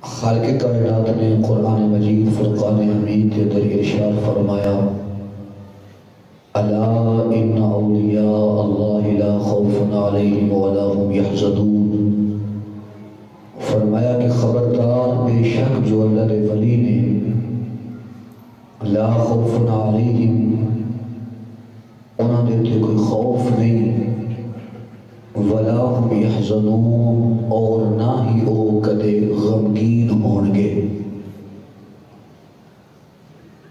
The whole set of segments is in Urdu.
خالق کائنات نے قرآن مجید فرقان حمید کے در ارشاد فرمایا الا ان اولیاء اللہ لا خوف علیہم ولا هم یحزنون۔ فرمایا کہ خبردار بے شک جو اللہ کے ولی نے لا خوف علیہم انہوں نے کوئی خوف نہیں ولا هم یحزنون اور نہ ہی وہ کدے غمگین ہون گے۔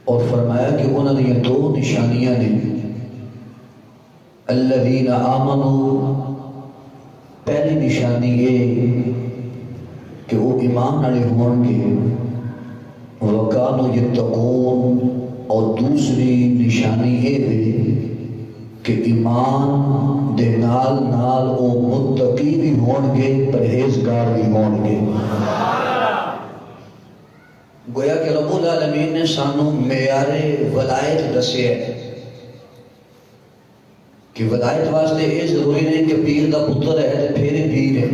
اور فرمایا کہ انہوں نے یہ دو نشانیاں نے الذین آمنوا، پہلی نشانی یہ کہ وہ ایمان والے ہون گے، وکانوا یتقون، اور دوسری نشانی یہ ہے کہ ایمان دے نال نال او متقی بھی ہون گے، پرہیزگار بھی ہون گے۔ گویا کہ رب العالمین نے سانو معیار ولایت دسے ہے کہ ولایت واسطے یہ ضروری نہیں کہ پیر دا پتر ہے تو پھر پیر ہے،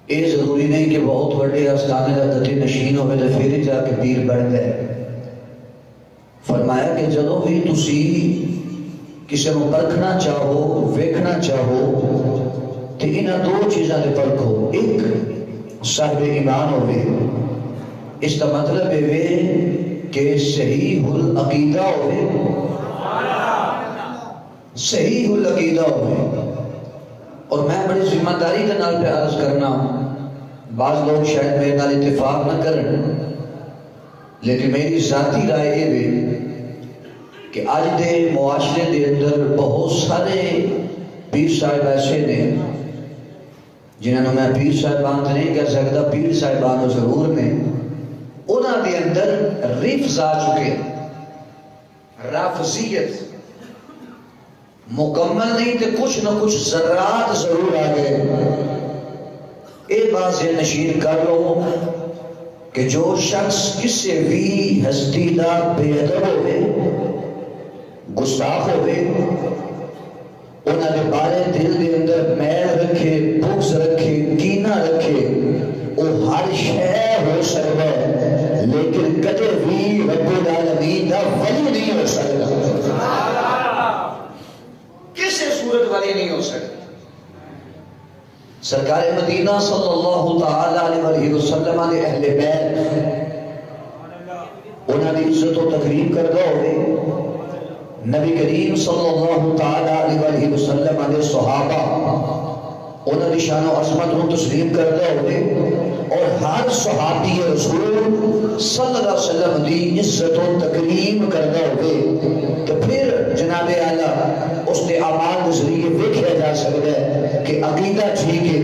یہ ضروری نہیں کہ بہت بڑے آستانے کا گدی نشین ہوئے تو پھر جا کے پیر بن گئے۔ فرمایا کہ جدوں بھی تسی کسی کو پرکھنا چاہو ویکھنا چاہو تو انہاں دو چیزاں دے پرکھو، ایک صاحب ایمان ہوئے، اس کا مطلب ہے کہ صحیح العقیدہ ہوئے، صحیح العقیدہ ہوئے۔ اور میں بڑی ذمہ داری کے نال پہ عرض کرنا، بعض لوگ شاید میرے نال اتفاق نہ کرن، لیکن میری ذاتی رائے یہ بھی کہ آج دے معاشرے دے اندر بہت سارے پیر صاحب ایسے نے جنہوں میں پیر صاحبان نہیں کہہ سکتا، پیر صاحبان ضرور نے، انہوں دے اندر رفض آ چکے، رافضیت مکمل نہیں تو کچھ نہ کچھ ذرات ضرور آ گئے۔ ایک بات سے نشین کر لو کہ جو شخص کسی بھی ہستی دا بے ادب ہوئے، گستاخ ہوئے، انہوں نے بارے دل دے اندر میل رکھے، بغض رکھے، کینہ رکھے، وہ ہر شے ہو سکتا ہے لیکن کدے بھی رب العالمین دا ولی نہیں ہو سکتا، کسی صورت ولی نہیں ہو سکتا۔ سرکار مدینہ صلی اللہ تعالی علیہ وسلم نے اہل بیت انہوں نے عزت و تکریم کردہ ہوئے، نبی کریم صلی اللہ تعالی علیہ وسلم نے صحابہ انہوں نے شان و عظمت کو تسلیم کردہ ہوئے، اور ہر صحابی رسول صلی اللہ علیہ وسلم دی عزت و تکریم کردہ ہوئے، تو پھر جناب اعلیٰ اس نے اعمال کے ذریعے دیکھا جا سکتا ہے کہ عقیدہ ٹھیک ہے،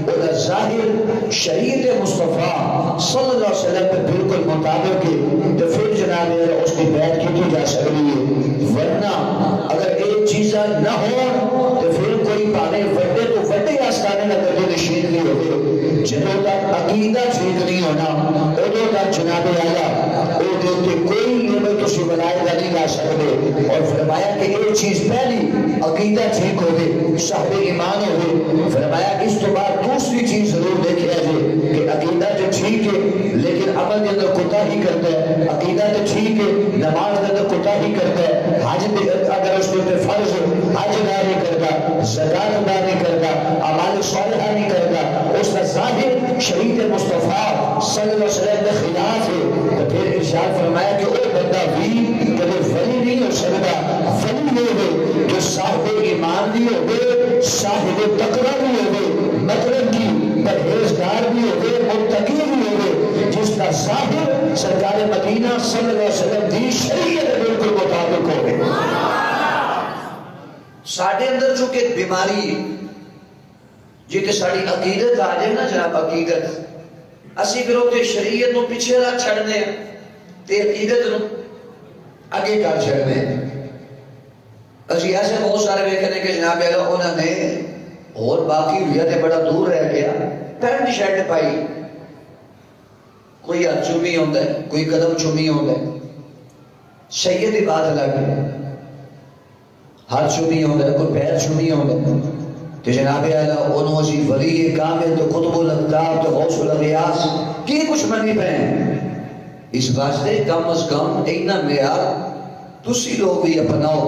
اور ظاہر شریعت مصطفیٰ صلی اللہ علیہ وسلم پہ بالکل مطابق ہے، تو پھر جناب اعلیٰ اس کی بیعت کی جا سکتی ہے۔ ورنہ اگر ایک چیزیں نہ ہوں تو پھر کوئی پانے وڈے تو وڈے آستانے نہ کردے نشین نہیں ہوتے، جنہوں تک عقیدہ ٹھیک نہیں ہونا ادھوں تک جناب اعلیٰ وہ دیتے کوئی نعمت اسے بنائے گا نہیں لا سکتے۔ اور فرمایا کہ ایک چیز پہلی عقیدہ ٹھیک ہوئے، صاحب ایمان ہوئے، فرمایا اس تو بعد دوسری چیز ضرور دیکھا جائے کہ عقیدہ جو ٹھیک ہے لیکن عمل کے اندر کوتاہی کرتا ہے، عقیدہ تو ٹھیک ہے نماز کے اندر کوتاہی کرتا ہے، حج اگر اس کے فرض حج ادا نہیں کرتا، زکات ادا نہیں کرتا، اعمال صالحہ نہیں کرتا، اس کا ظاہر شریعت مصطفیٰ صلی اللہ علیہ وسلم کے خلاف ہے، تو پھر ارشاد فرمایا کہ وہ بندہ بھی کبھی ولی نہیں ہو سکتا۔ ولی یہ ہے جو صاحب ایمان بھی ہوئے، صاحب تقویٰ بھی ہوئے، مطلب کی پرہیزگار بھی ہوئے، متقی بھی ہوئے، جس کا ظاہر سرکار مدینہ صلی اللہ علیہ وسلم دی شریعت بالکل مطابق ہوئے۔ ساڑھے اندر چونکہ ایک بیماری جی کہ ساڑھی عقیدت آ جائے نا جناب، عقیدت اسی پھر ہوتے شریعت نو پیچھے رہ چھڑنے تے عقیدت نو آگے کر چھڑنے۔ اسی ایسے بہت سارے بیکھنے کہ جناب اعلیٰ انہوں نے اور باقی ریاضے بڑا دور رہ گیا، پینٹ شرٹ پائی، کوئی ہاتھ چومی ہوتا ہے، کوئی قدم چومی ہوتا ہے، سید کی بات الگ ہے، ہاتھ چومی ہوتا ہے، کوئی پیر چومی ہوتا ہے، تو جناب اعلیٰ انہوں اسی ولی کامل تو قطب الاقطاب تو غوث الاغیاث کی کچھ منی پہ ہیں. اس واسطے کم از کم اینا معیار تسی لوگ بھی اپناؤ.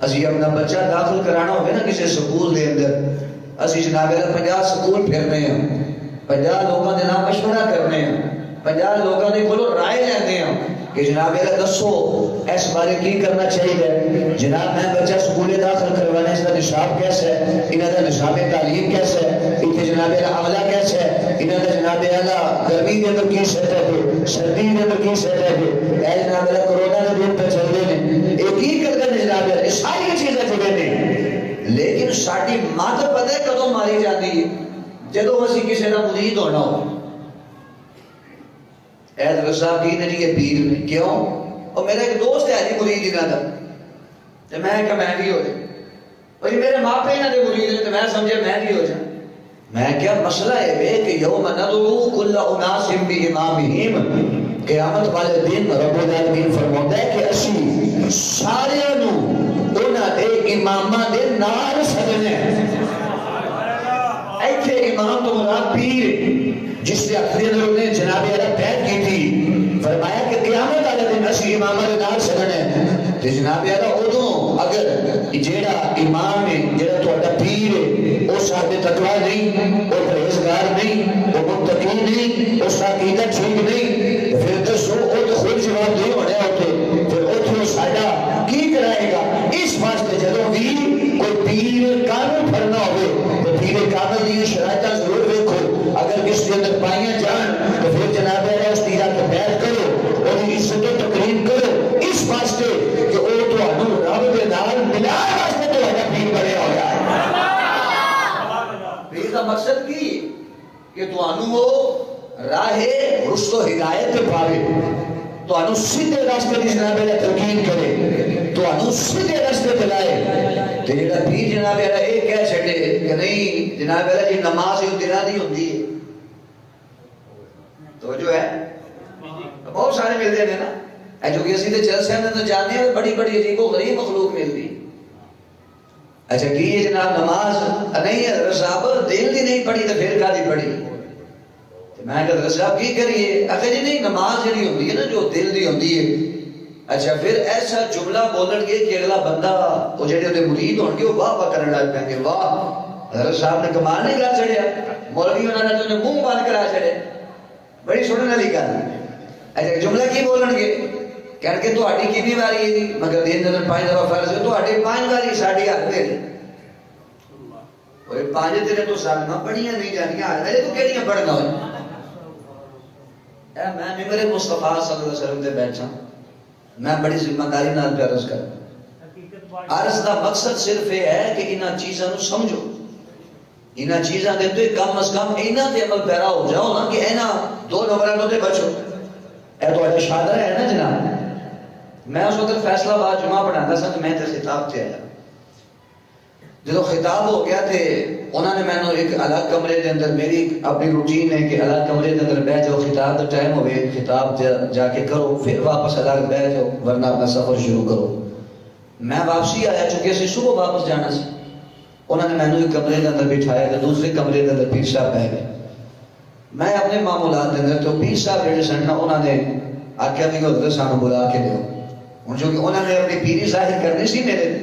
اسی اپنا بچہ داخل کرانا ہوگا نا کسی سکول دے اندر، اسی جناب اعلیٰ 50 سکول پھرنے ہیں، 50 لوگوں نے نام مشورہ کرنے ہیں، 50 لوگوں نے کھلو رائے لینے ہیں کہ جناب اعلیٰ دسو اس بارے کی کرنا چاہیے. جناب میں بچہ سکول داخل کروانا، اس کا نصاب کیسا ہے، انہوں کا نصاب تعلیم کیسا ہے، اتنے جناب اعلیٰ عملہ کیسا ہے، انہوں کا جناب اعلیٰ گرمی کے اندر کی سیٹ ہے، سردی کے اندر کی سیٹ ہے، اے جناب اعلیٰ کرونا کے دن پہ چل رہے ہیں، ایک ہی کرتے ہیں جناب اعلیٰ ساری چیزیں جڑے نے. لیکن ساری مات پتہ ہے کدوں ماری جاتی ہے جدو اسی کسی کا مرید ہونا ہو. حضرت صاحب کی نے جی یہ پیر نے کیوں؟ اور میرا ایک دوست ہے جی مرید انہاں دا، تو میں کہا میں بھی ہو جائے، اور میرے ماں پہ انہاں دے مرید نے، تو میں سمجھے میں بھی ہو جائے. میں کیا مسئلہ ہے کہ یوم ندعو کل اناس بامامہم، قیامت والے دن رب العالمین فرماتا ہے کہ اسی سارے نو انہاں دے اماماں دے نال سجنے. ایتھے امام تو مراد پیر جس سے اکثر نے جناب اعلیٰ بیعت کی تھی، فرمایا کہ قیامت والے دن اسی امام دے نال سجنے. تے جناب اعلیٰ ادوں اگر جیڑا امام ہے جیڑا تہاڈا پیر ہے او صاحب تقویٰ نہیں، او پرہیزگار نہیں، او متقی نہیں، اس کا عقیدہ ٹھیک نہیں، پھر دسو او تو خود جواب نہیں ہونے ہوتے، پھر اتھوں ساڈا کی کرائے گا. اس واسطے جدوں بھی کوئی پیر کامل پھرنا ہوئے تو پیر کامل دی شرائطاں ضرور دیکھو. اگر کس کے اندر پائیاں جان تو پھر جناب اعلیٰ اس پیرا کو بیعت کرو، اور عزت و تکریم کرو، اس واسطے کہ او تہانوں رب دے نال ملان واسطے تہاڈا پیر بنیا ہویا ہے. پیر دا مقصد کی کہ تہانوں وہ راہ رشد و ہدایت پہ پاوے، تہانوں سیدھے راستے دی جناب اعلیٰ تلقین کرے، تہانوں سیدھے راستے پہ لائے. تے جڑا پیر جناب اعلیٰ یہ کہہ چھڈے کہ نہیں جناب اعلیٰ جی نماز یہ دنوں دی ہوندی ہے، تو جو ہے بہت سارے ملتے ہیں نا، اے جو کہ اسی تے چل سکتے تو جانے ہیں بڑی بڑی عجیب و غریب مخلوق ملتی. اچھا کی یہ جناب نماز نہیں ہے حضرت صاحب دل دی نہیں پڑھی تو پھر کا دی پڑھی؟ میں کہ حضرت صاحب کی کریے؟ اچھا جی نہیں نماز جڑی ہوندی ہے نا جو دل دی ہوندی ہے. اچھا پھر ایسا جملہ بولن گے کہ اگلا بندہ وہ جڑے دے مرید ہون گے وہ واہ واہ کرن لگ پیں گے، واہ حضرت صاحب نے کمال نہیں کر چھڑیا، مولوی انہوں نے تو منہ بند کرا چھڑے، بڑی سنن والی گل. اچھا جملہ کی بولن گے کہن کے تہاڈی کتنی واری ہے جی؟ مگر دن دن 5 دفعہ فرض ہے، تہاڈی 5 واری ساڈی حق دے اوے 5 دن تو سالماں پڑھیاں نہیں جانیاں، اجے تو کیڑیاں پڑھنا ہوئے. اے میں ممبر مصطفیٰ صلی اللہ علیہ وسلم تے بیٹھا، میں بڑی ذمہ داری نال پہ عرض کر. عرض دا مقصد صرف یہ ہے کہ انہاں چیزاں نو سمجھو، انہاں چیزاں دے تو کم از کم انہاں تے عمل پیرا ہو جاؤ نا کہ انہاں 2 نمبراں تے بچو. اے تو شادر ہے نا جناب، میں اس وقت فیصلہ آباد جمعہ پڑھاتا سا تو میں تے خطاب تے آیا. جدو خطاب ہو گیا تھے انہوں نے میں ایک الگ کمرے دے اندر، میری اپنی روٹین ہے کہ الگ کمرے دے اندر بیٹھ جاؤ، خطاب دا ٹائم ہوئے خطاب جا کے کرو، پھر واپس الگ بیٹھ جاؤ ورنہ اپنا سفر شروع کرو. میں واپسی آیا چونکہ اسی صبح واپس جانا سی. انہوں نے میں ایک کمرے دے اندر بٹھایا تو دوسرے کمرے دے اندر پیر صاحب بہ گئے. میں اپنے معمولات دے اندر تو پیر صاحب جڑے سن نا انہوں نے آخیا بھی حضرت صاحب بلا کے دیو، ہوں جو کہ انہوں نے اپنی پیری ظاہر کرنی سی میرے،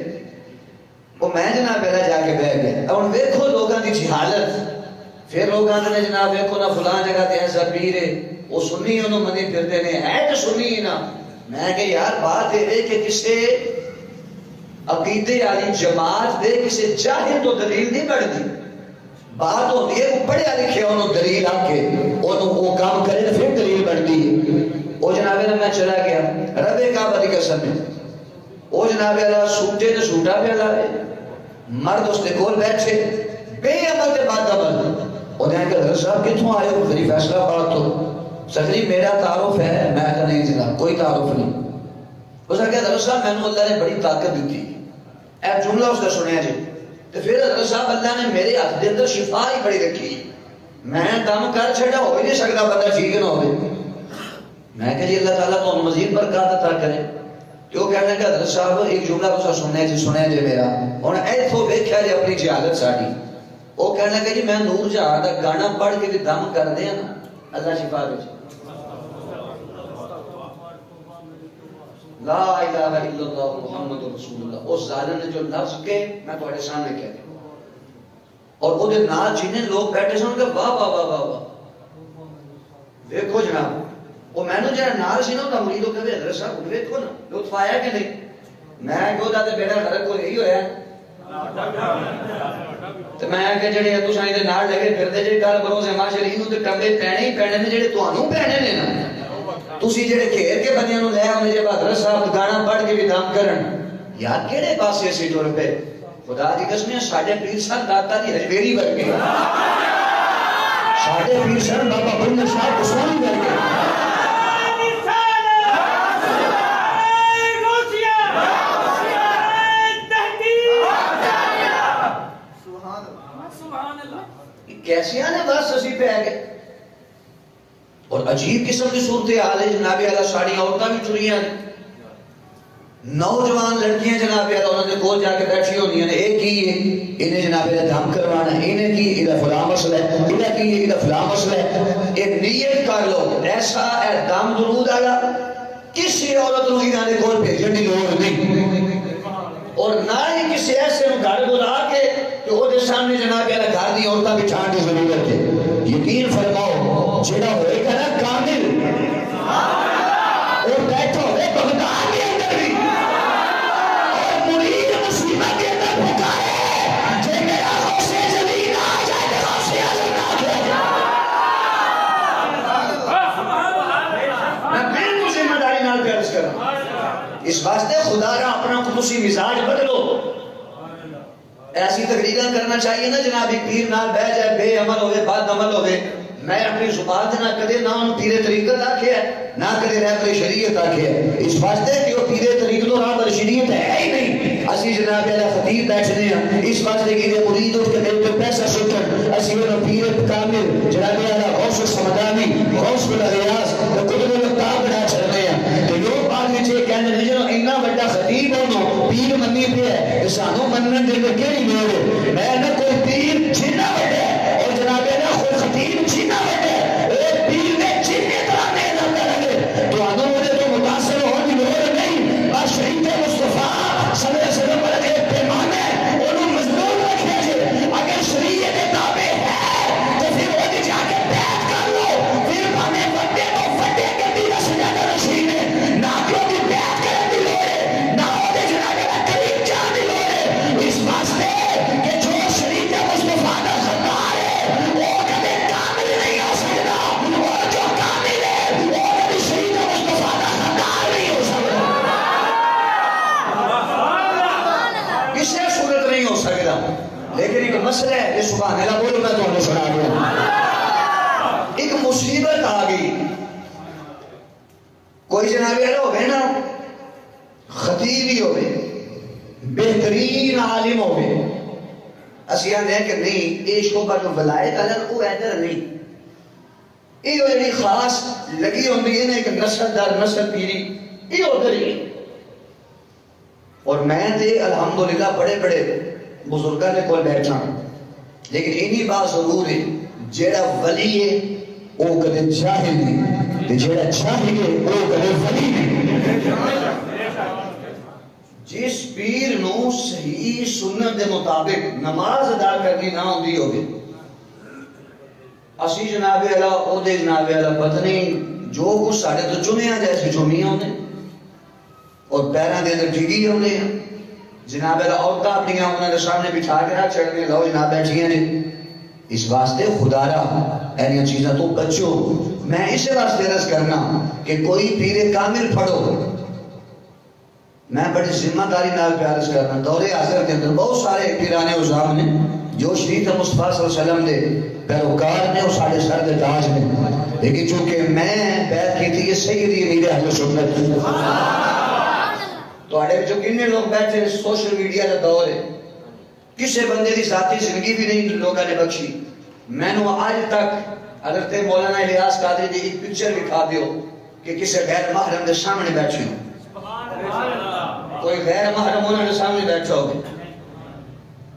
وہ میں جناب پہلے جا کے بہ گیا. ہوں ویکھو لوگوں کی جہالت، پھر لوگ آتے ہیں جناب ویکھو نا فلاں جگہ تے ایسا پیر ہے، وہ سنی انہوں منی پھرتے ہیں، ہے تو سنی نا. میں کہ یار بات یہ ہے کہ کسے عقیدے والی جماعت دے کسے جاہل تو دلیل نہیں بڑھتی، بات ہوتی ہے وہ پڑھیا لکھے انہوں دلیل آ کے انہوں وہ کام کرے تو پھر دلیل بڑھتی ہے. وہ جناب نے میں چلا گیا رب کعبہ دی قسم ہے، وہ جناب سوٹے تو سوٹا پہ لائے، مرد اس کے کول بیٹھے بے عمل کے بعد عمل. انہیں کہا حضرت صاحب کتوں آئے ہو؟ میری فیصلہ بات تو سکری میرا تعارف ہے. میں کہا نہیں جناب کوئی تعارف نہیں. اس نے کہا حضرت صاحب میں نے اللہ نے بڑی طاقت دی تھی، اے جملہ اس کا سنیا جی. تو پھر حضرت صاحب اللہ نے میرے ہاتھ کے اندر شفا ہی بڑی رکھی، میں دم کر چھڑا ہو ہی نہیں سکتا بندہ ٹھیک نہ ہوئے. میں کہا جی اللہ تعالیٰ تو مزید برکات عطا کرے. تو کہنے کہ حضرت صاحب ایک جملہ تو سنیا جی میرا ہوں ایتھوں ویکھیا جی اپنی جہالت ساڈی. وہ کہنے لگا جی میں نور جہاں دا گانا پڑھ کے بھی دم کر دیا نا اللہ شفا دے لا الہ الا اللہ محمد رسول اللہ اس ظالم نے جو لفظ کے میں تھوڑے سامنے کہہ دیا اور وہ نال جنہیں لوگ بیٹھے سن کہ واہ واہ واہ واہ دیکھو جناب وہ میں نے جہاں نال سی نا وہ مرید کہ حضرت صاحب دیکھو نا لطف آیا کہ نہیں میں کہو دا تے بیٹا غلط کو یہی ہویا تو میں کہ جڑے تساں دے نال لگے پھردے جے گل بروز ما شریف نو تے ٹمبے پینے ہی پینے نے جڑے تانوں پینے نے نا تسی جڑے گھیر کے بندیاں نو لے آونے جے حضرت صاحب گانا پڑھ کے بھی دم کرن یار کیڑے پاسے سی ٹر پے خدا دی قسم ساڈے پیر صاحب داتا دی ہجویری ورگے ساڈے پیر صاحب بابا بندہ صاحب کسوری ورگے کیسے آنے بس اسی پہ آگے اور عجیب قسم کی صورتحال ہے جناب اعلیٰ ساڑی عورتیں بھی چریاں نوجوان لڑکیاں جناب اعلیٰ انہوں نے کول جا کے بیٹھی ہونی ہیں ایک ہی ہے انہیں جناب اعلیٰ دھام کروانا ہے انہیں کی ادھا فلاں مسئلہ ہے انہیں کی ادھا فلاں مسئلہ ہے ایک نیت کر لو ایسا اے دام درود آیا کسی عورت نو انہوں نے کول بھیجن دی لوڑ نہیں اور نہ ہی کسی ایسے نو گھر بلا کے کہ وہ دے سامنے جناب اعلیٰ گھر دی عورتہ بچھان کی ضرورت ہے یقین فرماؤ جڑا ہوئے گا نا کامل اور بیٹھا ہوئے بغداد کے اندر بھی اور مرید مصیبت کے اندر پکارے جے میرا غوث جلیل آ جائے تو غوث اعظم نہ کیا میں بالکل ذمہ داری نال پیارس کروں اس واسطے خدا را اپنا خصوصی مزاج بدلو ایسی تقریریں کرنا چاہیے نا جناب ایک پیر نال بہ جائے بے عمل ہوئے بد عمل ہوئے میں اپنی زبان نہ کدے نہ ان پیرے طریقت آکھے ہے نہ کدے رہبر شریعت آکھے ہے اس واسطے کہ وہ پیرے طریقت اور رہبر شریعت ہے ہی نہیں اسی جناب علیہ خطیب بیٹھنے ہیں اس واسطے کہ یہ مرید اٹھ کے میرے تو پیسہ سٹن اسی انہوں پیر کامل جناب علیہ غوث سمدانی غوث بالغیاس قدر القتاب بنا چلنے ہیں تو لوگ بعد میں چھے کہنے ہیں جنہوں انہا بڑا خطیب ہونو پیر منی پہ ہے کہ سانو منن دے میں کیڑی میرے میں نہ کوئی پیر چھنا بڑے اور جناب علیہ خود خطیب چھنا بڑے ایک پیر نے چھنے طرح میں نہ کرنے تو آنو مجھے تو متاثر ہونے لوگ نہیں بس شہید مصطفیٰ صلی اللہ علیہ وسلم پر ایک پیمان ہے انہوں مضمون رکھے جے اگر شریعت تابع ہے تو پھر وہ جا کے بیعت کر لو پھر ہمیں وڈے کو وڈے کے دیرہ سجادہ رشید ہے نہ کیوں بھی بیعت کریں دی لوڑے نہ ہو دے جناب علیہ قریب جان دی لوڑے اس واسطے کہ جو شریعت مصطفیٰ کا خطار ہے وہ کبھی کامل نہیں ہو سکتا اور جو کامل ہے وہ کبھی شریعت مصطفیٰ کا خطار نہیں ہو سکتا کسی صورت نہیں ہو سکتا لیکن ایک مسئلہ ہے یہ سبحان اللہ بولو میں تو انہیں سنا دوں ایک مصیبت آگئی کوئی جناب علیہ ہوگئے نا خطیب ہی ہوگئے بہترین عالم ہوگئے اسی آنے ہیں کہ نہیں یہ شعبہ جو ولایت علیہ وہ ادھر نہیں یہ جو خاص لگی ہوندی ہے نا ایک نسل در نسل پیری یہ ادھر ہی اور میں تے الحمدللہ بڑے بڑے بزرگاں نے کول بیٹھا لیکن انہی بات ضرور ہے جیڑا ولی ہے وہ کدے جاہل نہیں تے جیڑا جاہل ہے وہ کدے ولی نہیں جس پیر نو صحیح سنت دے مطابق نماز ادا کرنی نہ ہوندی ہوگی اسی جناب علیہ او دے جناب علیہ پتہ نہیں جو کچھ ساڑھے تو چمیاں جیسے چمیاں ہونے اور پیران دے اندر ڈھگی ہونے جناب علیہ عورتہ اپنی انہوں نے سامنے بٹھا کے رہا چڑھنے لو جناب بیٹھیاں نے اس واسطے خدا رہا اینیاں چیزیں تو بچو میں اسے واسطے رس کرنا کہ کوئی پیر کامل پڑھو میں بڑی ذمہ داری نال پیارس کرنا دور حاضر کے اندر بہت سارے پیرانے عظام نے جو شریف مصطفیٰ صلی اللہ علیہ وسلم دے پیروکار نے اور ساڑھے سر دے تاج نے لیکن چونکہ میں بیعت کی تھی یہ سیدی امیر اہل سنت تو آڑے جو کنے لوگ بیٹھے ہیں سوشل میڈیا کا دور ہے کسے بندے دی ذاتی زندگی بھی نہیں لوگاں نے بخشی میں نے آج تک حضرت مولانا الیاس قادری دی ایک پکچر دکھا دیو کہ کسے غیر محرم دے سامنے بیٹھے ہوں کوئی غیر محرم انہوں نے سامنے بیٹھا ہوگی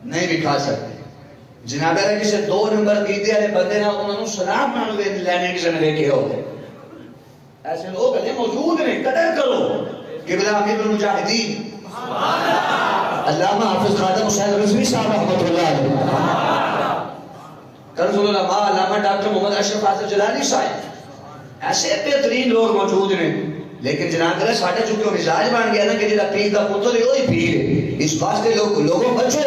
نہیں دکھا سکتے جناب ہے کسی 2 نمبر کیتے والے بندے نہ انہوں نے سلام نال لینے کسی نے دیکھے ہو ایسے لوگ ہیں موجود ہیں قدر کرو قبلہ امیر المجاہدین علامہ حافظ خادم حسین رضوی صاحب رحمۃ اللہ علیہ کنز العلماء علامہ ڈاکٹر محمد اشرف حاضر جلالی صاحب ایسے بہترین لوگ موجود ہیں لیکن جناب اللہ ساڈے چونکہ مزاج بن گیا نا کہ جڑا پیر دا پتر ہے وہی پیر ہے اس واسطے لوگوں بچو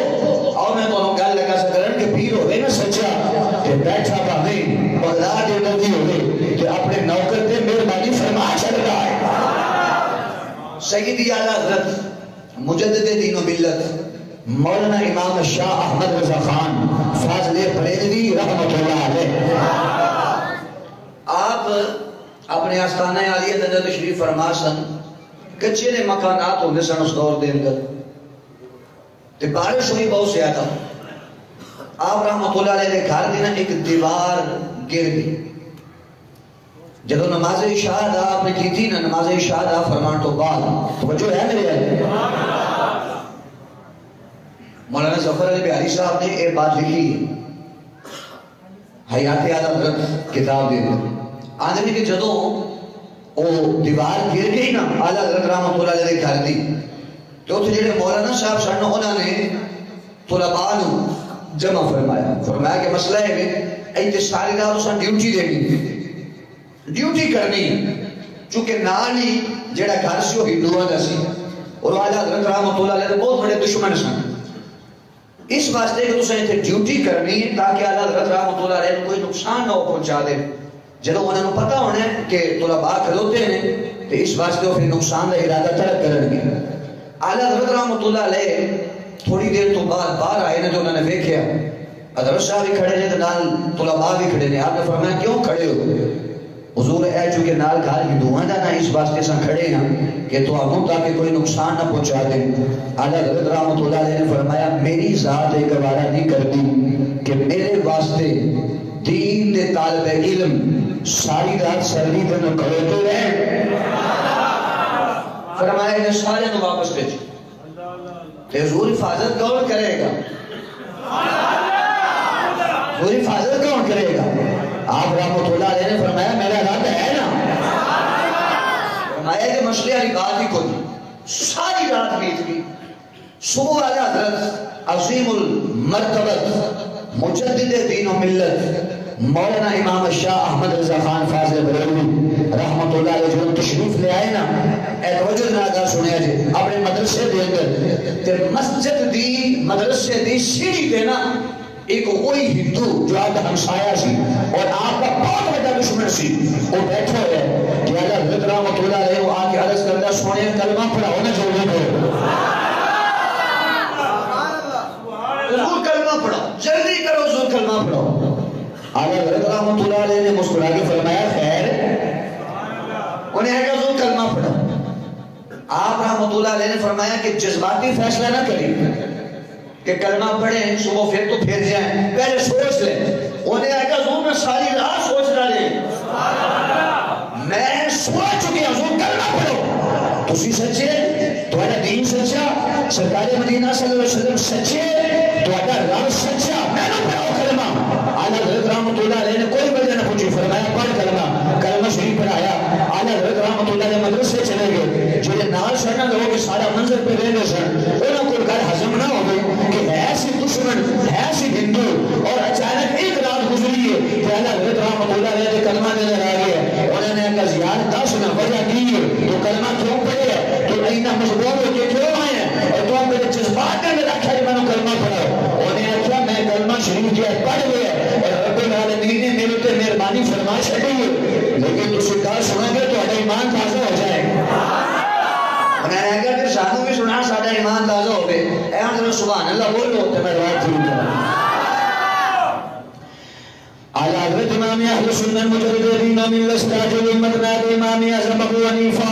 اور میں تانوں گل لگا سکرن کہ پیر ہوے نا سچا تے بیٹھا بھاویں بغلا دے نبی ہوے تے اپنے نوکر تے مہربانی فرما چھڑدا ہے سیدی اعلی حضرت مجدد دین و ملت مولانا امام شاہ احمد رضا خان فاضل بریلوی رحمۃ اللہ علیہ آپ اپنے آستانہ عالیہ اندر تشریف فرما سن کچے نے مکانات ہوندے سن اس دور دے اندر تے بارش ہوئی بہت زیادہ آپ رحمۃ اللہ علیہ نے گھر دینا ایک دیوار گر گئی جدو نماز عشاء دا آپ نے کی تھی نا نماز عشاء دا فرمان تو بعد توجہ ہے میرے آئے مولانا ظفر علی بہاری صاحب نے ایک بات لکھی حیات اعلی حضرت کتاب دے آدمی کہ جدو وہ دیوار گر گئی نا اعلی حضرت رحمۃ اللہ علیہ گھر دی تو اتنے جڑے مولانا صاحب سن انہوں نے طلباء نو جمع فرمایا کہ مسئلہ ہے کہ ایتے ساری رات اساں ڈیوٹی دینی ڈیوٹی کرنی چونکہ نال ہی جڑا گھر سی وہ ہندوؤں دا سی اور اعلی حضرت رحمۃ اللہ علیہ بہت بڑے دشمن سن اس واسطے کہ تساں ایتھے ڈیوٹی کرنی ہے تاکہ اعلی حضرت رحمۃ اللہ علیہ کوئی نقصان نہ پہنچا دے جدو انہوں نے پتہ ہونا ہے کہ طلباء کھلوتے ہیں تو اس واسطے وہ پھر نقصان کا ارادہ ترک کرن گے اعلی حضرت رحمۃ اللہ علیہ تھوڑی دیر تو بعد باہر آئے نا تو انہوں نے دیکھا حضرت صاحب بھی کھڑے نے تو نال طلباء بھی کھڑے نے آپ نے فرمایا کیوں کھڑے ہو حضور اے چونکہ نال گھر ہندوؤں دا نا اس واسطے سن کھڑے ہیں کہ تو ہم تاکہ کوئی نقصان نہ پہنچا دیں اعلی حضرت رحمۃ اللہ علیہ نے فرمایا میری ذات ایک گوارہ نہیں کرتی کہ میرے واسطے دین دے طالب علم ساری رات سردی دے نو کھڑوتے رہے فرمایا کہ سارے نو واپس بھیج تے حضور حفاظت کون کرے گا حضور حفاظت کون کرے گا آپ رحمۃ اللہ علیہ نے فرمایا میرا رب ہے نا فرمایا کہ مسئلے والی بات ہی کوئی ساری رات بیت گئی صبح والا حضرت عظیم المرتبت مجدد دین و ملت مولانا امام شاہ احمد رضا خان فاضل بریلوی رحمۃ اللہ علیہ جو تشریف لے آئے نا اے توجہ نادا سنیا جی اپنے مدرسے دے اندر تے مسجد دی مدرسے دی سیڑھی دینا ایک وہی ہندو جو آپ کا ہمسایہ سی اور آپ کا بہت بڑا دشمن سی وہ بیٹھا ہے کہ اعلی حضرت رحمۃ اللہ علیہ وہ آ کے عرض کرتا سونے کلمہ پڑھاؤ نا جو بھی کرو حضور کلمہ پڑھاؤ جلدی کرو حضور کلمہ پڑھاؤ اعلی حضرت رحمۃ اللہ علیہ نے مسکرا کے فرمایا خیر انہیں ہے کہ حضور کلمہ پڑھاؤ آپ رحمۃ اللہ علیہ نے فرمایا کہ جذباتی فیصلہ نہ کریں کہ کلمہ پڑھیں صبح پھر تو پھر جائیں پہلے سوچ لیں انہیں ہے کہ حضور میں ساری رات سوچ ڈالے میں سوچ چکی حضور کلمہ پڑھو تسی سچے تہاڈا دین سچا سرکار مدینہ صلی اللہ علیہ وسلم سچے تہاڈا رب سچا میں نہ پڑھو کلمہ اعلی حضرت رحمۃ اللہ علیہ نے کوئی وجہ نہ پوچھی فرمایا پڑھ کلمہ شریف پڑھایا اعلی حضرت رحمۃ اللہ علیہ مدرسے چلے گئے جو نال سن لوگ سارا منظر پہ رہنے سن انہوں کو گل ہضم نہ ہو گئی کہ ہے سی دشمن ہے سی ہندو اور اچانک ایک رات گزری ہے کہ اعلی حضرت رحمۃ اللہ علیہ نے کلمہ دینے آ گیا انہوں نے کہا یار دس نہ وجہ کی ہے تو کلمہ کیوں پڑھے ہے تو اینا مجبور ہو کے کیوں آئے ہیں اور تو میرے جذبات نے رکھا ہے میں نے کلمہ پڑھا انہیں کہا میں کلمہ شریف جو ہے پڑھ لیا اور رب العالمین نے میرے تے مہربانی فرما چھڑی ہے لیکن تسی گل سنو گے تو ایمان تازہ ہو جائے انہیں نے کہا کہ سانو بھی سنا ساڈا ایمان تازہ ہو گئے اے ہم سبحان اللہ بولو تے میں روایت شروع کروں اعلی حضرت امام اہل سنت مجدد دین و ملت تاج المدینہ امام اعظم ابو حنیفہ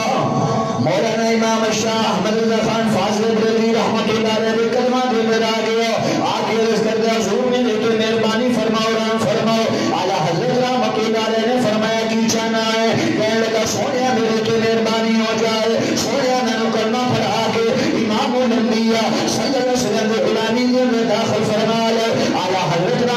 مولانا امام شاہ احمد رضا خان فاضل بریلوی رحمۃ اللہ علیہ کلمہ دے کر آ گیا آپ یہ عرض کرتے حضور نے تو مہربانی فرماؤ رحم فرماؤ اعلی حضرت رحمۃ اللہ علیہ نے فرمایا کی جانا ہے کہنے لگا سونیا میرے تو مہربانی ہو جائے سونیا میں نے کلمہ پڑھا کے امام الانبیاء صلی اللہ علیہ وسلم غلامی میں داخل فرما لے اعلی حضرت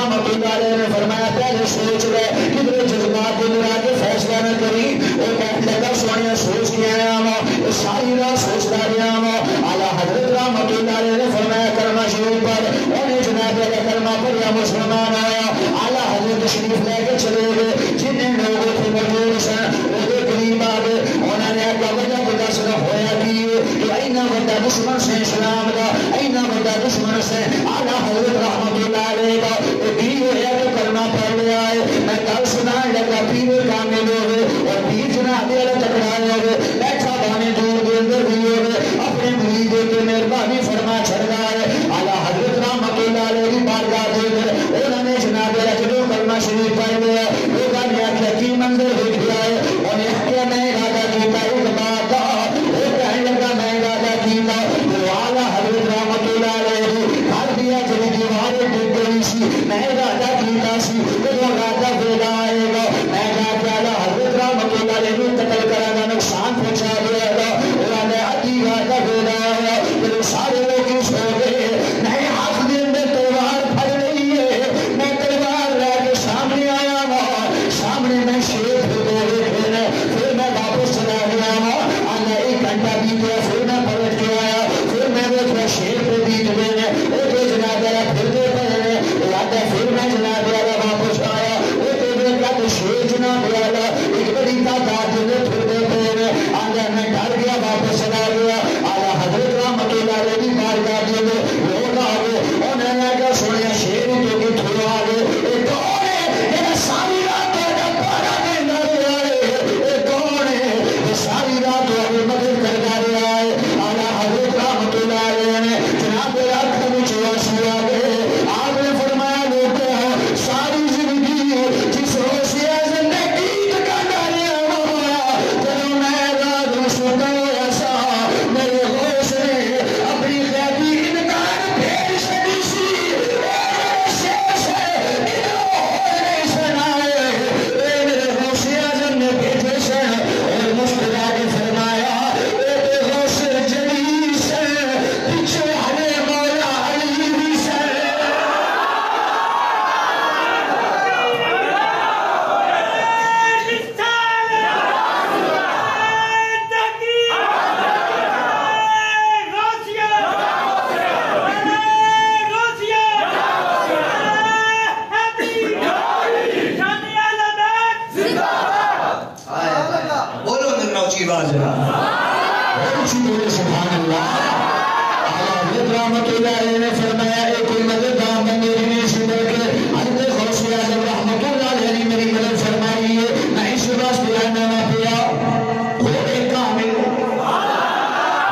کدھر جذبات کے اندر آ کے فیصلہ نہ کری. وہ کہنے لگا سونیا سوچ کے آیا ہوں ساری رات سوچتا رہا ہوں. اعلیٰ حضرت رحمت اللہ علیہ نے فرمایا کلمہ شریف پر. انہیں جناب علیہ کلمہ پڑھا مسلمان آیا. اعلیٰ حضرت شریف لے کے چلے گئے. جتنے لوگ تھے موجود سن وہ قریب آ گئے. انہوں نے کہا وجہ کو دس نہ ہویا کہ اینا بڑا دشمن سے اسلام کا اینا بڑا دشمن سے اعلیٰ حضرت رحمت اللہ علیہ کا پیر ہوا تو کلمہ پڑھ لیا ہے. میں کل سنانے لگا پیر کامل ہوئے اور پیر جناب علیہ ٹکرائے ہوئے بیٹھا بانے دور کے اندر بھی ہوئے اپنے مرید کے مہربانی فرما چھڑ رہا ہے. اعلیٰ حضرت رحمت اللہ علیہ کی بارگاہ دے کر انہوں نے جناب علیہ جدو کلمہ شریف پڑھ لیا. لوگوں نے آخیا کی منظر دیکھ لیا ہے. انہیں کیا میں ارادہ کیتا ایک بات کا وہ کہنے لگا میں ارادہ کیتا وہ اعلیٰ حضرت رحمت اللہ علیہ گھر دیا جڑی دیواریں ڈگ گئی سی میں ارادہ کیتا سی وہ ارادہ پیدا آئے گا میں کہا کہ اعلیٰ حضرت رحمت اللہ علیہ قتل کرا گا نقصان پہنچا دیا گا. انہوں نے ادھی ارادہ پیدا آیا پھر سارے لوگ اس ہو گئے. نہیں ہاتھ دے اندر تلوار پھڑ رہی ہے. میں تلوار لے کے سامنے آیا ہوں سامنے میں شیر پھر میں واپس چلا گیا ہوں. آنا ایک گھنٹہ بیت گیا پھر میں پلٹ کے آیا پھر میں دیکھا شیر پہ بیت گئے وہ تو جناب والا پھر دے پڑے ارادہ پھر میں جناب والا واپس آیا وہ تو دیکھا تو شیر جناب والا ایک بڑی تعداد میں پھر دے پڑے آنا میں ڈر گیا واپس چلا گیا. اعلیٰ حضرت رحمت اللہ علیہ کی بارگاہ دے لوگ آ گئے. انہوں نے کہا سنیا شیر تو کہ تھوڑا آ گئے یہ کون ہے میرا ساری رات پارا دینا رہا ہے یہ کون ہے یہ ساری رات ہمیں مدد کرتا رہا ہے. اعلیٰ حضرت رحمت اللہ علیہ نے جناب رات میں چواسے آ گئے. آپ نے فرمایا لوگ ساری زندگی جس روز سے زندگی ٹکانا رہا ہوا جب میں رات میں سوتا ایسا میرے ہوش نے اپنی غیبی انکار پھیر چڑی سی شیش نہیں سنائے میرے ہوش اعظم نے بھیجے سن اور مسکرا کے فرمایا میرے ہوش جلی سے پیچھے ہمیں مولا علی بھی سے. بولو اندر نوچی باز سبحان اللہ. حضرت رحمت اللہ علیہ نے فرمایا ایک کوئی مدد دام میری نہیں سی بلکہ حضرت غوث اعظم رحمت اللہ علیہ نے میری مدد فرمائی ہے. میں اس واسطے آنا نہ پیا ہوئے کامل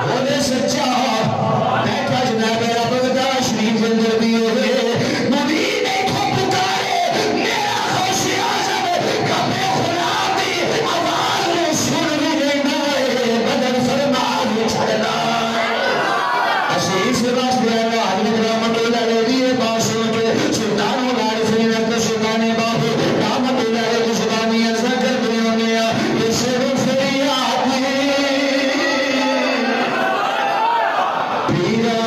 ہوئے سچا بیٹھا جناب بغداد شریف اندر بھی ہوئے نبی نے کو پکارے میرا غوث اعظم کبھی خدا دی آواز میں سن بھی لینا ہے بدل فرما بھی چھڑنا اس واسطے اللہ حضرت رحمت اللہ علیہ دی بات سن کے سلطان العارفین اپنے سلطان بابو رحمت اللہ علیہ کی زبانی عرضہ کر دے ہونے یہ صرف فریاد ہے پیرا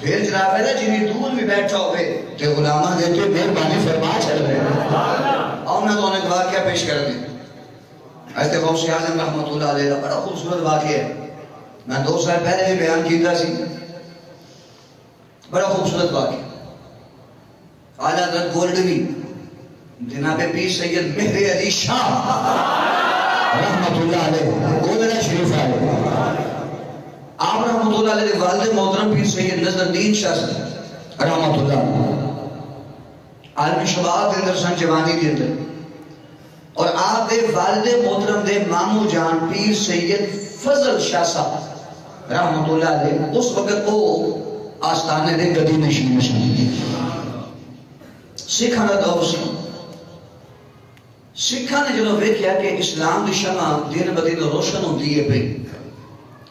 پھر جناب ہے نا جنہیں دور بھی بیٹھا ہوئے کہ غلامہ دیتے مہربانی فرما چل رہے ہیں. اور میں تو انہیں ایک واقعہ پیش کر دیں. حضرت غوث اعظم رحمت اللہ علیہ کا بڑا خوبصورت واقعہ ہے. میں 2 سال پہلے بھی بیان کیتا سی. بڑا خوبصورت واقعہ. اعلیٰ حضرت گولڈوی جناب پیر سید مہر علی شاہ رحمت اللہ علیہ گولڈا شریف آئے. آپ رحمت اللہ علیہ والد محترم پیر سید نظر الدین شاہ رحمت اللہ عالم شباب کے اندر سن جوانی کے اندر اور آپ دے والد محترم دے مامو جان پیر سید فضل شاہ صاحب رحمت اللہ علیہ اس وقت وہ آستانے دے گدی نشین سکھاں دا دور سی سکھاں نے جدوں ویکھیا کہ اسلام دی شمع دن بدن روشن ہوندی ہے پہ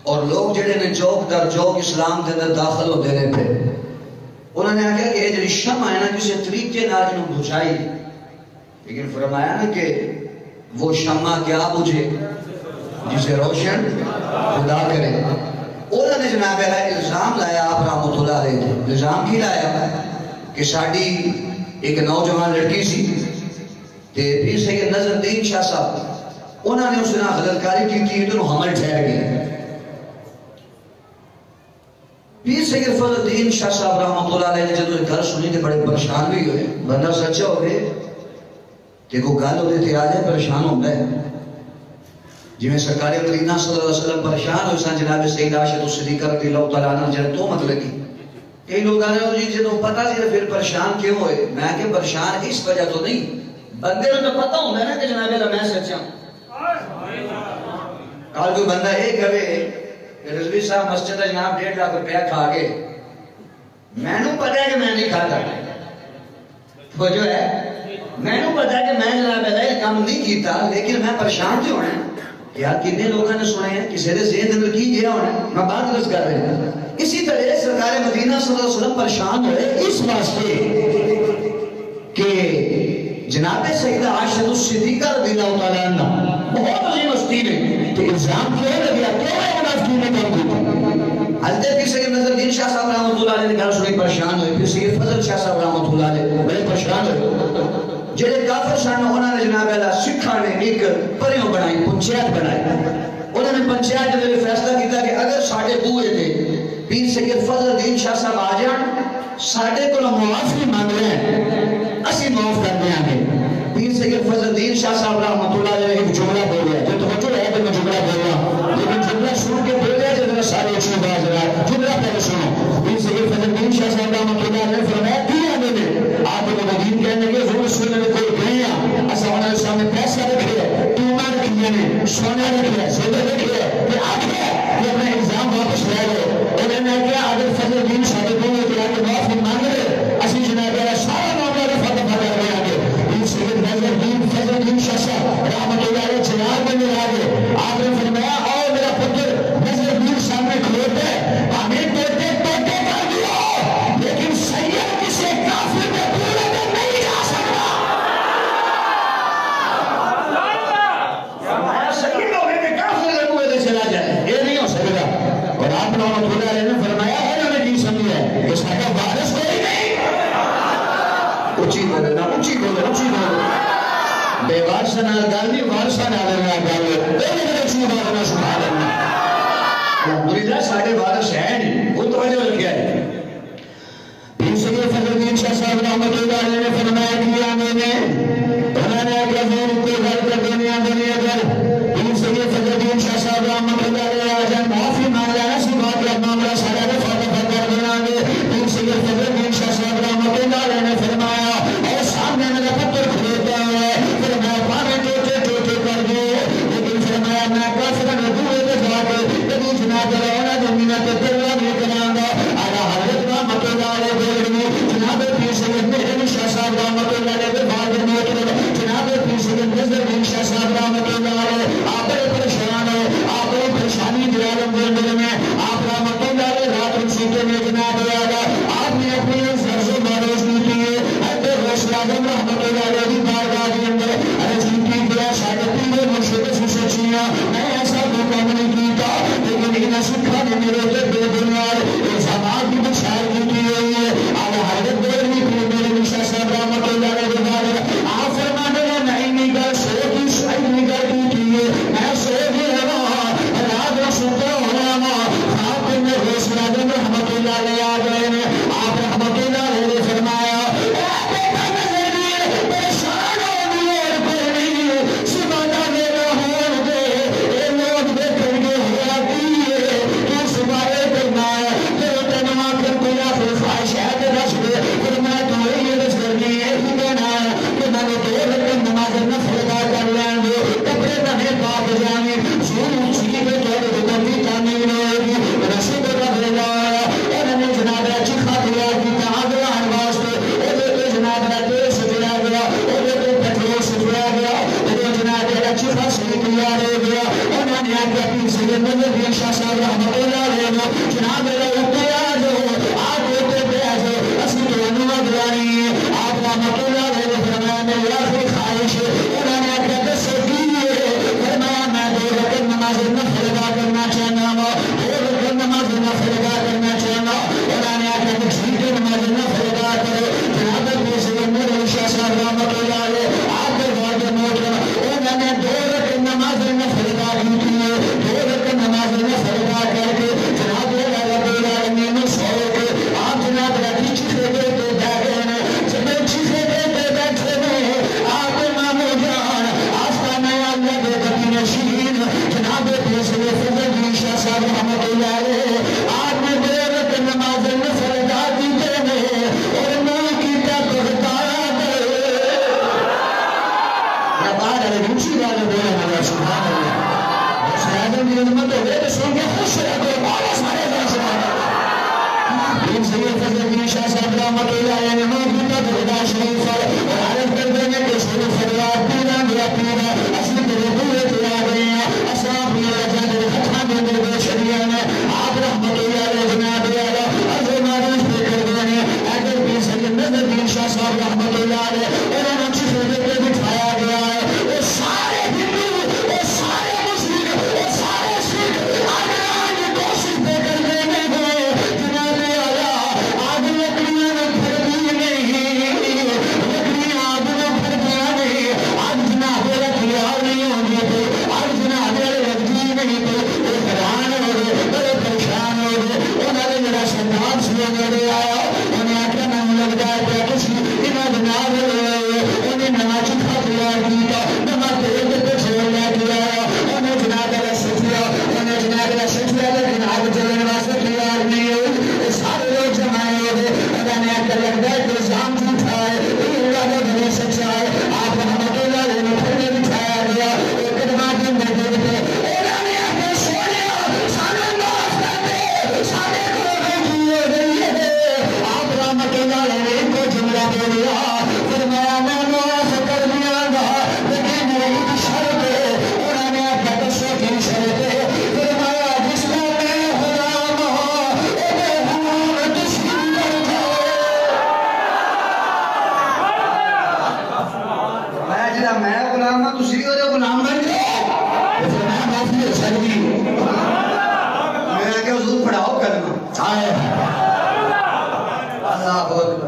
اور لوگ جڑے نے چوک در چوک اسلام دے اندر داخل ہوتے رہے پہ انہوں نے آگیا کہ یہ جڑی شمع ہے نا کسی طریقے نال جنوں بجھائی لیکن فرمایا نا کہ وہ شمع کیا بجھے جسے روشن خدا کرے انہوں نے جناب الزام لایا آپ رحمت اللہ علیہ الزام کی لایا کہ ساڑی ایک نوجوان لڑکی سی تے پیر سید نظر الدین شاہ صاحب انہوں نے اس دن غلط کاری کی تھی تو حمل ٹھہر گئے پیر سید فضل الدین شاہ صاحب رحمت اللہ علیہ نے جب گھر سنی تے بڑے پریشان بھی ہوئے بندہ سچا ہوئے کہ کوئی گل ہوتے تے آ جائے پریشان ہوتا ہے جی میں سرکار مدینہ صلی اللہ علیہ وسلم پریشان ہوئے سن جناب سید عائشہ الصدیقہ رضی اللہ تعالیٰ عنہ جنہیں توہمت لگی کئی لوگ آنے ہو جی جنہوں پتہ سی پھر پریشان کیوں ہوئے میں کہ پریشان اس وجہ تو نہیں بندے نے تو پتہ ہوتا ہے نا کہ جناب اللہ میں سچا ہوں کل کوئی بندہ ایک کہے کہ رضوی صاحب مسجد جناب 1.5 لاکھ روپیہ کھا کے میں نے پتہ ہے کہ میں نہیں کھاتا وہ جو ہے میں نے پتہ ہے کہ میں جناب اللہ یہ کام نہیں کیتا لیکن میں پریشان کیوں ہیں یار کتنے لوگوں نے سنے ہیں کسی نے ذہن اندر کی گیا ہونا میں بات درست کر رہے ہیں اسی طرح سرکار مدینہ صلی اللہ علیہ وسلم پریشان ہوئے اس واسطے کہ جناب سیدہ عائشہ الصدیقہ رضی اللہ تعالیٰ عنہ بہت عظیم ہستی نے تو الزام کیوں لگیا کیوں ہے منافقین نے کام کیا حضرت پیر سید نظر الدین شاہ صاحب رحمۃ اللہ علیہ نے گھر سنی پریشان ہوئے پھر سید فضل شاہ صاحب رحمۃ اللہ علیہ بڑے پریشان ہوئے جڑے کافر سن انہوں نے جناب اللہ سکھاں نے ایک پریوں بنائی پنچایت بنائی انہوں نے پنچایت نے فیصلہ کیتا کہ اگر ساڑھے بوئے تھے پیر سید فضل الدین شاہ صاحب آ جان ساڑھے کو معافی مانگ رہے ہیں اسی معاف کرنے آگے پیر سید فضل الدین شاہ صاحب رحمۃ اللہ علیہ ایک جملہ بول رہا ہے جو توجہ ہے کہ میں جملہ بول رہا ہوں لیکن جملہ سن کے بول رہا ہے جب سارے اچھی باز رہا ہے جملہ پہلے سنو پیر سید فضل الدین شاہ صاحب رحمۃ اللہ علیہ فرمایا کیا میں نے آپ کو مدین کہنے لگے ضرور سننے میں کوئی گئے ایسا ہونا ہے سامنے پیسہ رکھے ہے ٹوما رکھے نے سونا رکھے ہے سیدہ رکھے ہے کہ آپ ہے کہ اپنا الزام واپس لے لو انہوں نے کیا اگر فضل الدین صاحب کو کہ آگے معافی مانگ رہے اسی جناب ہے سارا معاملہ رفع دفع کر رہے آگے پیر سید نظر الدین فضل الدین شاہ صاحب رحمۃ اللہ علیہ جناب میں مل آگے آپ نے فرمایا آؤ میرا پتر نظر الدین سامنے کھلوتے ہمیں توتے توتے کر دیا لیکن سید کسی کافر میں پورے میں نہیں جا سکتا فرمایا سید ہوئے کہ کافر لگوئے دے چلا جائے یہ نہیں ہو سکتا اور آپ رحمۃ اللہ علیہ نے فرمایا ہے انہوں نے نہیں سمجھا ہے کہ ساڑھا وارث کوئی نہیں اچھی بولے نا اچھی بولے اچھی بولے بے وارثہ نال گل نہیں وارثہ نال گل میرے اچھی بولنا سبحان اللہ مریدہ ساڑھے وارث ہے نہیں وہ توجہ رکھیا ہے پیر سید فضل الدین شاہ صاحب رحمۃ اللہ علیہ نے فرمایا کیا میں نے انہوں نے آگے زور کو گھر کر دنیا کر پیر سید فضل الدین شاہ صاحب رحمۃ اللہ علیہ آجان معافی مانگ لینا سی بات کا معاملہ سارا دفعہ دفعہ کر دینا گے پیر سید فضل الدین شاہ صاحب رحمۃ اللہ علیہ نے فرمایا اور سامنے میرا پتر کھلوتا ہے پھر میں پانے ٹوٹے ٹوٹے کر دے لیکن فرمایا میں کافر میں دوئے دے جا کے کبھی جناب رونا زمینہ تے دریا نہیں کروں گا آگا حضرت رحمۃ اللہ علیہ بولنی جناب پیر سید مہر شاہ صاحب رحمۃ اللہ علیہ کے بعد میں جناب پیر سید نظر الدین شاہ صاحب رحمۃ اللہ علیہ آپ بڑے پریشان ہو آپ بڑی پریشانی دے عالم دل میں آپ رحمۃ اللہ علیہ رات رسیتے میں جناب آگا آپ نے اپنی سرز و باروش نہیں کیے حضرت غوث اعظم رحمۃ اللہ علیہ کی بارگاہ کے اندر عرض کی گیا شاگردی میں مرشد سے سچیاں میں ایسا کوئی کام نہیں کیتا لیکن ایک سکھا نے میرے تے بے بنیاد الزامات کی بشارت کی ہوئی ہے آگا حضرت بولنی پھر میرے شاہ صاحب رحمۃ اللہ علیہ کے بعد آپ فرمانے لیں میں نہیں گا سو کی شاید نہیں کر دی ہے میں سو بھی رہا رات میں ستا ہوا خواب دن میں غوث اعظم رحمۃ اللہ علیہ آ گئے ہیں آپ رحمۃ اللہ علیہ نے فرمایا صبح آگیا پیر سید نظرالدین شاہ صاحب رحمت اللہ علیہ جناب اوپر آ جاؤ آپ اوپر پہ آ جاؤ اسی تو انوہ دلانی ہے آپ رحمت اللہ علیہ فرمایا میری آخری خواہش ہے انہوں نے آگیا دسو کی ہے فرمایا میں 2 رکعت نماز نفل ادا کرنا چاہنا ہوں 2 رکعت نماز نفل ادا کرنا چاہنا انہوں نے آگیا ٹھیک ہے نماز نفل ادا کرو جناب پیر سید نظرالدین شاہ صاحب رحمت اللہ علیہ آپ کے بعد موت انہوں نے 2 رکعت نماز نفل ادا کی ہے 2 رکعت نماز نفل ادا کر کے جناب رب العالمین سو کے آپ جناب رکھی چیزیں دیتے بیٹھے ہیں جب چیزیں دیتے بیٹھے ہیں آپ مامو جان آستانہ اللہ کے کبھی نشین جناب پیر سید نظرالدین شاہ صاحب رحمت اللہ علیہ آپ نے 2 رکعت نماز نفل ادا کی ہیں اور نہ کیتا بغداد بعد علی روچی والے بولے اللہ سبحان اللہ حسن اعظم کی عظمت ہو گئے تو سن کے خوش رہ گئے بارہ سارے ذرا سبحان اللہ پیر سید نظرالدین شاہ صاحب رحمت اللہ علیہ نے کیتا بغداد شریف اور عارف کر دینے کہ شروع فریاد پیرا گیا پیرا اصلی تیرے پورے تیرا گئے ہیں اصحاب میرا جانے ختمہ میں میرے شریعہ نے آپ رحمت اللہ علیہ جناب اللہ عرض معروف پہ کر گئے ہیں اگر پیر سید نظرالدین شاہ صاحب رحمت اللہ علیہ انہوں نے چیز پہ بٹھایا گیا ہے وہ سارے ہندو وہ سارے مسلم وہ سارے سکھ آج کوشش پہ کر دینے گئے جناب اللہ آگ لکڑیاں نے پھر دی نہیں لکڑیاں آگ نے پھر دیا نہیں آج جناب رکھیا نہیں ہوگی تھے آج جناب رکھی نہیں تھے وہ حیران ہو گئے بڑے پریشان ہو گئے انہوں نے میرا سردار سنے دے آیا انہیں آکھا نام لگتا ہے کہ کسی انہوں جناب انہیں نماز کھا دیا کیتا نماز دے پہ چھوڑ لیا کیا انہیں جناب اللہ سجیا انہیں جناب اللہ سجیا لیکن آگ جلنے واسطے تیار نہیں ہوئی سارے لوگ جمائے ہو گئے انہوں نے آکھا لگتا ہے کہ الزام جھوٹا ہے اللہ کا گھر سچا ہے آپ رحمت اللہ علیہ نے پھر میں بٹھایا گیا ایک قدمہ کے اندر دیکھتے انہوں نے آکھا سونے سارے معاف کر دے سارے کو کی ہو رہی ہے آپ رحمت اللہ علیہ نے کو جملہ دے دیا فرمایا میں معاف کر دیا گا لیکن میری شرط ہے انہوں نے آکھا دسو کی شرط ہے فرمایا جس کو میں غلام ہوں انہیں حرام تسلیم کر دو میں غلام ہوں تسی ہو جو غلام بن جاؤ فرمایا معافی ہو سکتی میں نے کہا حضور پڑھاؤ کلمہ آئے اللہ اکبر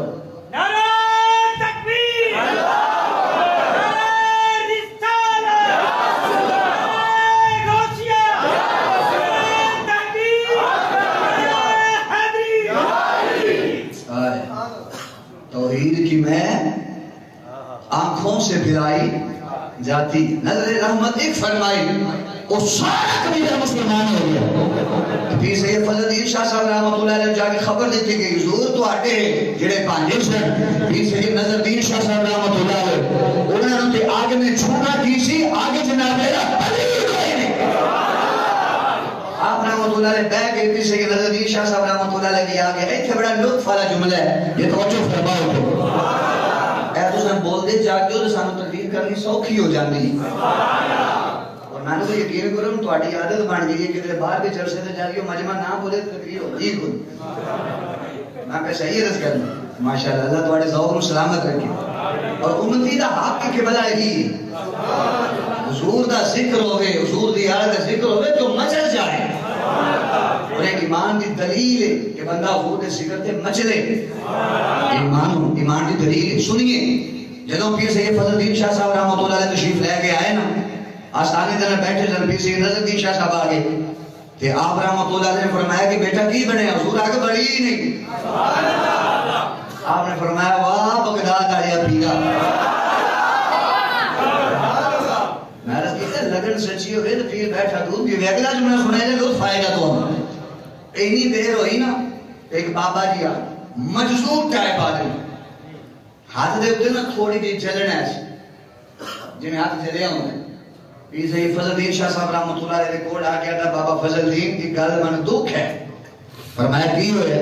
توحید کی میں آنکھوں سے پھرائی جاتی نظر رحمت ایک فرمائی اور سارا قبیلہ مسلمان ہو گیا پیر سید فضلالدین شاہ صاحب رحمت اللہ علیہ جا کے خبر دیتی کہ حضور تو آٹے جڑے پانجے سے پیر سید نظرالدین شاہ صاحب رحمت اللہ علیہ انہوں نے آگے میں چھوڑا کی سی آگے جناب میرا پلیل کوئی نہیں آپ رحمت اللہ علیہ بیگ گئے پیر سید نظرالدین شاہ صاحب رحمت اللہ علیہ کی آگے ایک بڑا لطف والا جملہ ہے یہ توجہ فرماؤ تو اے تو سن بول دے جا کے سانو تقریر کرنی سوکھی ہو جاندی اور میں نے تو یقین کروں تو آٹی عادت بن گئی ہے کہ باہر کے جلسے سے جا کے مجمع نہ بولے تقریر ہو جی خود میں کہ صحیح عرض کرنا ماشاءاللہ اللہ تو آٹے ذوق میں سلامت رکھے اور امتی دا حق کی قبلہ ہی حضور دا ذکر ہوئے حضور دی یاد دا ذکر ہوئے تو مچل جائے اور ایک ایمان دی دلیل ہے کہ بندہ حضور دے ذکر تے مچلے ایمان دی دلیل ہے سنیے جدوں پیر سید فضلالدین شاہ صاحب رحمت اللہ علیہ تشریف لے کے آئے نا آستانے دن بیٹھے جن پیر سید نظرالدین شاہ صاحب آگے تے آپ رحمت اللہ علیہ نے فرمایا کہ بیٹا کی بنے حضور آگے بڑی ہی نہیں آپ نے فرمایا واہ بغداد آیا پیرا میں رضی اللہ لگن سچی ہوئے تو پیر بیٹھا دوں کہ اگلا جملہ سنے لے لطف آئے گا تو ہم اینی دیر ہوئی نا ایک بابا جی آ مجذوب ٹائپ آدمی ہاتھ دے ہوتے نا تھوڑی جی چلن ایسے جنہیں ہاتھ چلے ہوں گے پیر سید فضلالدین شاہ صاحب رحمت اللہ علیہ ریکارڈ آ گیا تھا بابا فضلالدین کی گل من دکھ ہے فرمایا کی ہوئے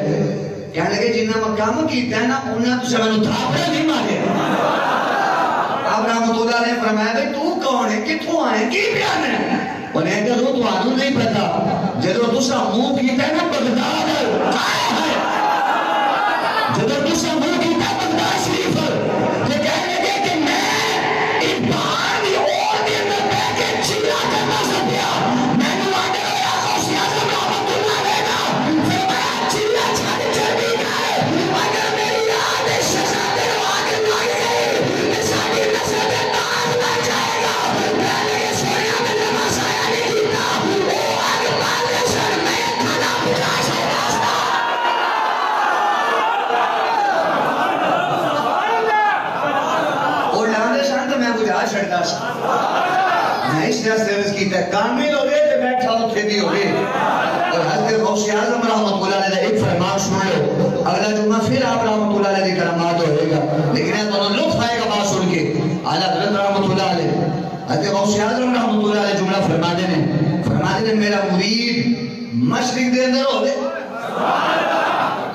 کہنے لگے جنہ مقام کیتا ہے نا انہیں تو سمجھو تھاپڑے نہیں مارے آپ رحمت اللہ علیہ فرمایا بھئی تو کون ہے کتھوں آئے کی بیان ہے انہیں کہا تو آنو نہیں پتا جدو تسا منہ کیتا ہے نا بغداد جدو تسا منہ کیتا ہے بغداد شریف تو کہنے لگے کہ میں ایک باہر بھی اور بھی اندر بے کے چلا کرنا سکیا میں نے آگے ہویا غوث اعظم رحمت اللہ علیہ پھر میں چلا چھاڑ چڑھی گئے اگر میری یاد شہزادے آگے لائے گئے ساری نسل میں تاج لگ جائے گا پہلے یہ سویا میں نماز آیا نہیں کیتا وہ آگے پالے سر میں کھانا پکا سے راستہ اور لاندے سان تو میں کچھ آ چھڑتا سا میں اس طرح سروس کیتا ہے کامل ہو گئے تو بیٹھا ہوتے بھی ہو گئے اور حضرت غوث اعظم رحمت اللہ علیہ ایک فرمان سن لو اگلا جمعہ پھر آپ رحمت اللہ علیہ کی کرامات ہوئے گا لیکن یہ دونوں لطف آئے گا بات سن کے اعلیٰ حضرت رحمت اللہ علیہ حضرت غوث اعظم رحمت اللہ علیہ جملہ فرماتے ہیں میرا مرید مشرق دے اندر ہو گئے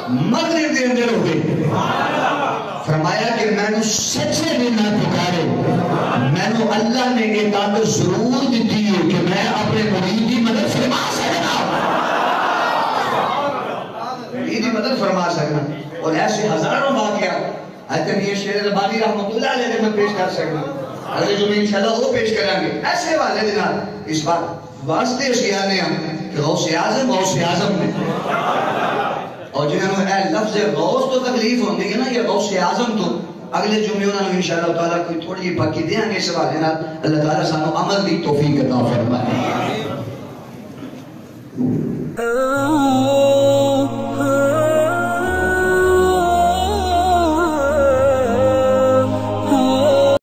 مغرب دے اندر ہو گئے فرمایا کہ میں نے سچے دل نہ پکارے میں نے اللہ نے ایک طاقت ضرور دیتی ہے کہ میں اپنے مرید کی مدد فرما سکنا مرید کی مدد فرما سکنا اور ایسے ہزاروں واقعہ حضرت میاں شیر ربانی رحمت اللہ علیہ میں پیش کر سکنا اگلے جو میں انشاءاللہ وہ پیش کریں گے ایسے والے دنات اس بات واسطے اشیاء نے ہم کہ غوث اعظم نے اور جنہوں نے لفظ غوث تو تکلیف ہوندی ہے نا یہ غوث اعظم تو اگلے جمعے انہوں نے انشاءاللہ تعالیٰ کوئی تھوڑی جی پاکی دیں گے اس حوالے نال اللہ تعالیٰ سانو عمل دی توفیق عطا فرمائے